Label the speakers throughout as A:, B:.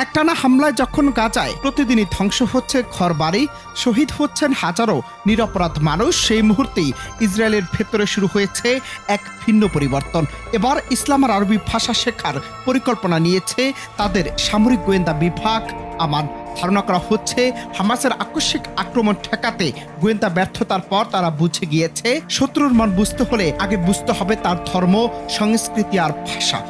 A: একটানা হামলায় যখন গাজায় প্রতিদিনই ধ্বংস হচ্ছে ঘরবাড়ি, শহীদ হচ্ছেন হাজারো নিরপরাধ মানুষ, সেই মুহূর্তেই ইসরায়েলের ভেতরে শুরু হয়েছে এক ভিন্ন পরিবর্তন। এবার ইসলাম আর আরবি ভাষা শেখার পরিকল্পনা নিয়েছে তাদের সামরিক গোয়েন্দা বিভাগ আমান। ধারণা করা হচ্ছে হামাসের আকস্মিক আক্রমণ ঠেকাতে গোয়েন্দা ব্যর্থতার পর তারা বুঝে গিয়েছে শত্রুর মন বুঝতে হলে আগে বুঝতে হবে তার ধর্ম, সংস্কৃতি আর ভাষা।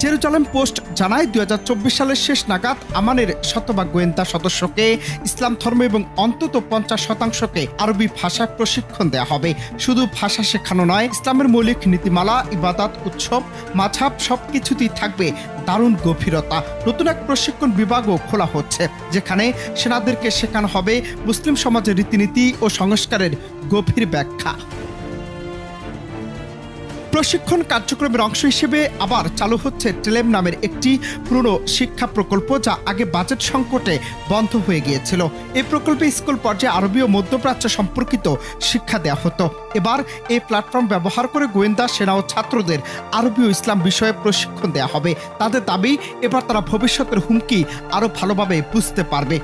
A: জেরুজালেম পোস্ট জানায় 2024 সালের শেষ নাগাদ আমানের শতভাগ গোয়েন্দা সদস্যকে ইসলাম ধর্ম এবং অন্তত 50% আরবি ভাষায় প্রশিক্ষণ দেওয়া হবে। শুধু ভাষা শেখানো নয়, ইসলামের মৌলিক নীতিমালা, ইবাদত, উৎসব, মাযহাব সবকিছুতেই থাকবে দারুণ গভীরতা। নতুন এক প্রশিক্ষণ বিভাগও খোলা হচ্ছে, যেখানে সেনাদেরকে শেখানো হবে মুসলিম সমাজের রীতিনীতি ও সংস্কারের গভীর ব্যাখ্যা। প্রশিক্ষণ কার্যক্রমের অংশ হিসেবে আবার চালু হচ্ছে টেলেম নামের একটি পুরনো শিক্ষা প্রকল্প, যা আগে বাজেট সংকটে বন্ধ হয়ে গিয়েছিল। এই প্রকল্পে স্কুল পর্যায়ে আরবি ও মধ্যপ্রাচ্য সম্পর্কিত শিক্ষা দেওয়া হতো। এবার এই প্ল্যাটফর্ম ব্যবহার করে গোয়েন্দা, সেনা ও ছাত্রদের আরবি ও ইসলাম বিষয়ে প্রশিক্ষণ দেওয়া হবে। তাদের দাবি, এবার তারা ভবিষ্যতের হুমকি আরও ভালোভাবে বুঝতে পারবে।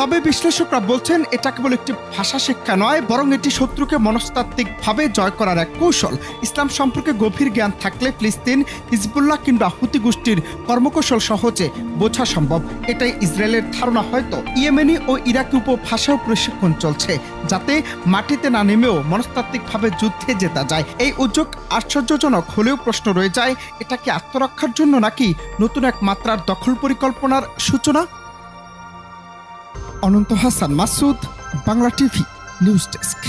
A: তবে বিশ্লেষকরা বলছেন এটা কেবল একটি ভাষা শিক্ষা নয়, বরং এটি শত্রুকে মনস্তাত্ত্বিকভাবে জয় করার এক কৌশল। ইসলাম সম্পর্কে গভীর জ্ঞান থাকলে ফিলিস্তিন, হিজবুল্লাহ কিংবা হুতি গোষ্ঠীর কর্মকৌশল সহজে বোঝা সম্ভব। এটাই ইসরায়েলের ধারণা। হয়তো ইয়েমেনি ও ইরাকি উপভাষাও প্রশিক্ষণ চলছে, যাতে মাটিতে না নেমেও মনস্তাত্ত্বিকভাবে যুদ্ধে জেতা যায়। এই উদ্যোগ আশ্চর্যজনক হলেও প্রশ্ন রয়ে যায়, এটা কি আত্মরক্ষার জন্য নাকি নতুন এক মাত্রার দখল পরিকল্পনার সূচনা? Ananta Hasan Masud, Bangla TV news desk.